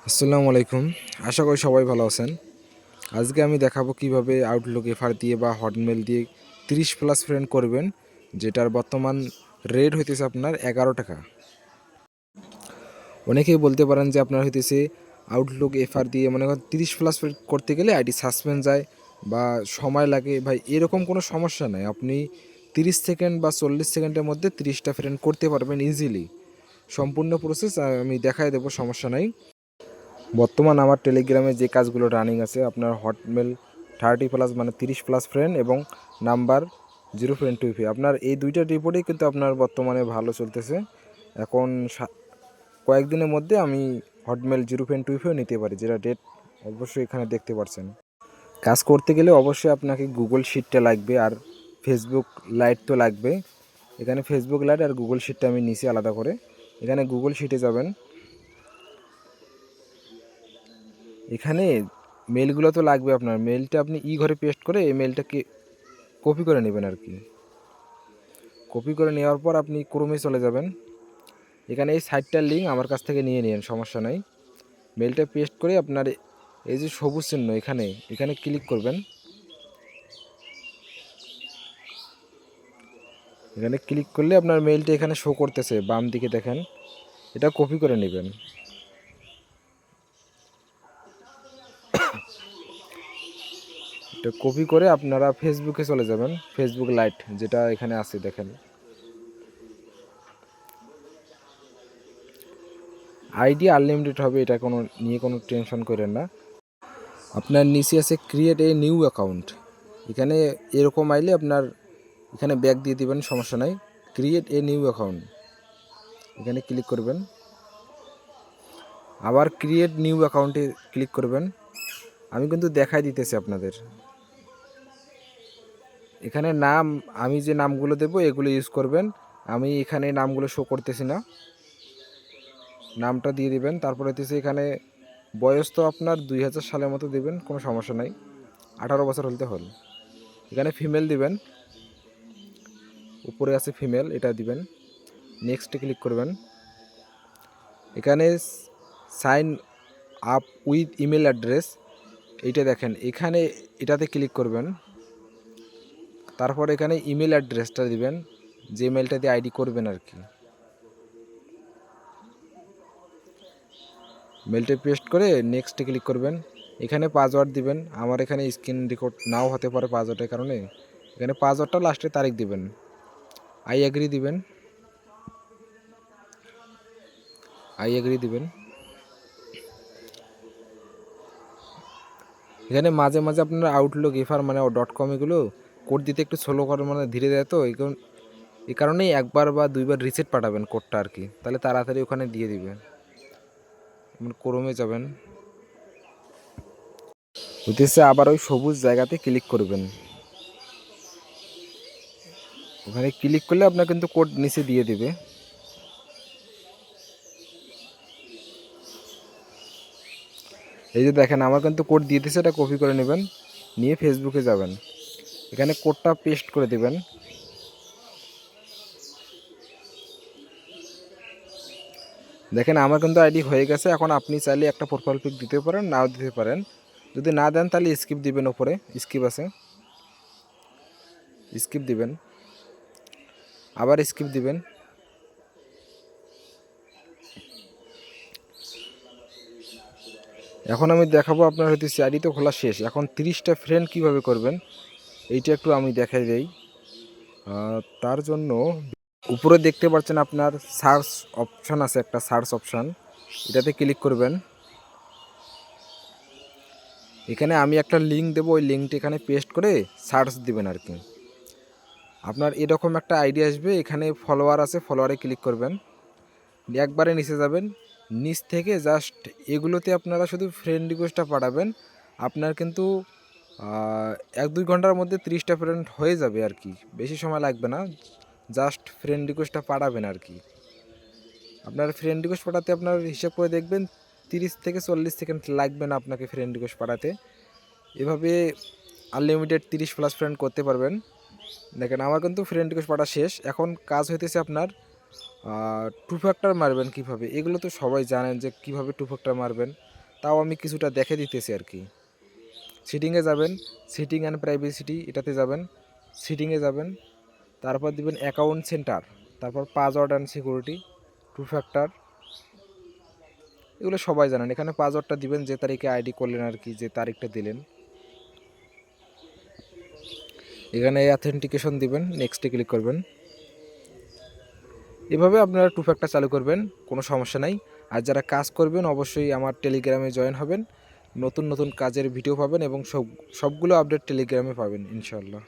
আসসালামু আলাইকুম। আশা করি সবাই ভালো আছেন। আজকে আমি দেখাবো কিভাবে আউটলুক এফআর দিয়ে বা হটমেল দিয়ে 30+ ফ্রেন্ড করবেন, যেটার বর্তমান রেট হইতেছে আপনার 11 টাকা। অনেকেই বলতে পারেন যে আপনার হইতেছে আউটলুক এফআর দিয়ে মনে করেন 30+ ফ্রেন্ড করতে গেলে আইডি সাসপেন্ড যায় বা সময় লাগে। ভাই, এরকম কোনো সমস্যা নাই। আপনি 30 সেকেন্ড বা 40 সেকেন্ডের মধ্যে 30টা ফ্রেন্ড করতে পারবেন ইজিলি। সম্পূর্ণ প্রসেস আমি দেখাই দেবো, সমস্যা নাই। বর্তমান আমার টেলিগ্রামে যে কাজগুলো রানিং আছে, আপনার হটমেল 30+ মানে 30+ ফ্রেন্ড এবং নাম্বার 0 ফ্রেন্ড 2 আপনার এই দুইটা রিপোর্টেই কিন্তু আপনার বর্তমানে ভালো চলতেছে। এখন কয়েকদিনের মধ্যে আমি হটমেল 0 ফ্রেন্ড 2 নিতে পারি, যেটা ডেট অবশ্যই এখানে দেখতে পাচ্ছেন। কাজ করতে গেলে অবশ্যই আপনাকে গুগল শিটটা লাগবে আর ফেসবুক লাইট তো লাগবে। এখানে ফেসবুক লাইট আর গুগল শিটটা আমি নিছি আলাদা করে। এখানে গুগল শিটে যাবেন। এখানে মেলগুলো তো লাগবে, আপনার মেলটা আপনি ঘরে পেস্ট করে এই মেলটাকে কপি করে নেবেন আর কি। কপি করে নেওয়ার পর আপনি ক্রোমে চলে যাবেন। এখানে এই সাইটটার লিঙ্ক আমার কাছ থেকে নিয়ে নিন, সমস্যা নাই। মেলটা পেস্ট করে আপনার এই যে সবুজ চিহ্ন এখানে এখানে ক্লিক করবেন। এখানে ক্লিক করলে আপনার মেলটা এখানে শো করতেছে, বাম দিকে দেখেন। এটা কপি করে নেবেন। এটা কপি করে আপনারা ফেসবুকে চলে যাবেন। ফেসবুক লাইট যেটা এখানে আছে দেখেন। আইডি আনলিমিটেড হবে, এটা কোনো টেনশন করেন না। আপনার নিচে আছে ক্রিয়েট এ নিউ অ্যাকাউন্ট। এখানে এরকম আইলে আপনার এখানে ব্যাক দিয়ে দিবেন, সমস্যা নাই। ক্রিয়েট এ নিউ অ্যাকাউন্ট এখানে ক্লিক করবেন। আবার ক্রিয়েট নিউ অ্যাকাউন্টে ক্লিক করবেন। আমি কিন্তু দেখাই দিতেছি আপনাদের। এখানে নাম, আমি যে নামগুলো দেবো এগুলো ইউজ করবেন। আমি এখানে নামগুলো শো করতেছি না, নামটা দিয়ে দিবেন। তারপরে হচ্ছে এখানে বয়স তো আপনার 2000 সালের মতো দিবেন, কোনো সমস্যা নাই। 18 বছর হলতে হল। এখানে ফিমেল দিবেন, উপরে আছে ফিমেল, এটা দিবেন। নেক্সটে ক্লিক করবেন। এখানে sign up with email address এইটা দেখেন, এখানে এটাতে ক্লিক করবেন। তারপর এখানে ইমেল অ্যাড্রেসটা দিবেন, যে মেলটা দিয়ে আইডি করবেন আর কি। মেলটা পেস্ট করে নেক্সটে ক্লিক করবেন। এখানে পাসওয়ার্ড দিবেন। আমার এখানে স্ক্রিন রেকর্ড নাও হতে পারে পাসওয়ার্ডের কারণে। এখানে পাসওয়ার্ডটা লাস্টে তারিখ দিবেন। আই এগ্রি দিবেন। আই এগ্রি দিবেন। এখানে মাঝে মাঝে আপনার আউটলুক এফআর মানে .com এগুলো কোড দিতে একটু স্লো করে, মানে ধীরে দেয়। তো এই কারণেই একবার বা দুইবার রিসেট পাঠাবেন কোডটা আর কি, তাহলে তাড়াতাড়ি ওখানে দিয়ে দিবে। ক্রোমে যাবেন, হইতেছে আবার ওই সবুজ জায়গাতে ক্লিক করবেন। ওখানে ক্লিক করলে আপনার কিন্তু কোড নিচে দিয়ে দিবে। এই যে দেখেন আমার কিন্তু কোড দিয়ে দিয়েছে, এটা কপি করে নেবেন, নিয়ে ফেসবুকে যাবেন। এখানে কোডটা পেস্ট করে দেবেন। দেখেন আমার কিন্তু আইডি হয়ে গেছে। এখন আপনি চাইলে একটা প্রোফাইল পিক দিতে পারেন, নাও দিতে পারেন। যদি না দেন তাহলে স্কিপ দিবেন, ওপরে স্কিপ আছে, স্কিপ দিবেন, আবার স্কিপ দিবেন। এখন আমি দেখাবো আপনার হয়তো আইডি তো খোলা শেষ। এখন 30টা ফ্রেন্ড কিভাবে করবেন এইটা একটু আমি দেখাই দেই। তার জন্য উপরে দেখতে পাচ্ছেন আপনার সার্চ অপশান আছে, একটা সার্চ অপশান, এটাতে ক্লিক করবেন। এখানে আমি একটা লিঙ্ক দেবো, ওই লিঙ্কটা এখানে পেস্ট করে সার্চ দিবেন আর কি। আপনার এরকম একটা আইডি আসবে। এখানে ফলোয়ার আছে, ফলোয়ারে ক্লিক করবেন। একবারে নিচে যাবেন, নিচ থেকে জাস্ট এগুলোতে আপনারা শুধু ফ্রেন্ড রিকোয়েস্টটা পাঠাবেন। আপনার কিন্তু 1-2 ঘন্টার মধ্যে 30টা ফ্রেন্ড হয়ে যাবে আর কি, বেশি সময় লাগবে না। জাস্ট ফ্রেন্ড রিকোয়েস্টটা পাঠাবেন আর কি। আপনার ফ্রেন্ড রিকোয়েস্ট পাঠাতে আপনার হিসাব করে দেখবেন 30 থেকে 40 সেকেন্ড লাগবে না আপনাকে ফ্রেন্ড রিকোয়েস্ট পাঠাতে। এভাবে আনলিমিটেড 30+ ফ্রেন্ড করতে পারবেন। দেখেন আমার কিন্তু ফ্রেন্ড রিকোয়েস্ট পাঠা শেষ। এখন কাজ হইতেছে আপনার 2 ফ্যাক্টর মারবেন কিভাবে, এগুলো তো সবাই জানেন যে কিভাবে 2 ফ্যাক্টর মারবেন। তাও আমি কিছুটা দেখে দিতেছি আর কি। সিটিংয়ে যাবেন, সিটিং অ্যান্ড প্রাইভেসিটি এটাতে যাবেন, সিটিংয়ে যাবেন, তারপর দিবেন অ্যাকাউন্ট সেন্টার, তারপর password and security, two factor, এগুলো সবাই জানেন। এখানে পাসওয়ার্ডটা দিবেন যে তারিখে আইডি করলেন আর কি, যে তারিখটা দিলেন। এখানে অথেন্টিকেশন দিবেন, নেক্সটে ক্লিক করবেন। এভাবে আপনারা টু ফ্যাক্টর চালু করবেন, কোনো সমস্যা নাই। আর যারা কাজ করবেন অবশ্যই আমার টেলিগ্রামে জয়েন হবেন, নতুন নতুন কাজের ভিডিও পাবেন এবং সবগুলো আপডেট টেলিগ্রামে পাবেন ইনশাল্লাহ।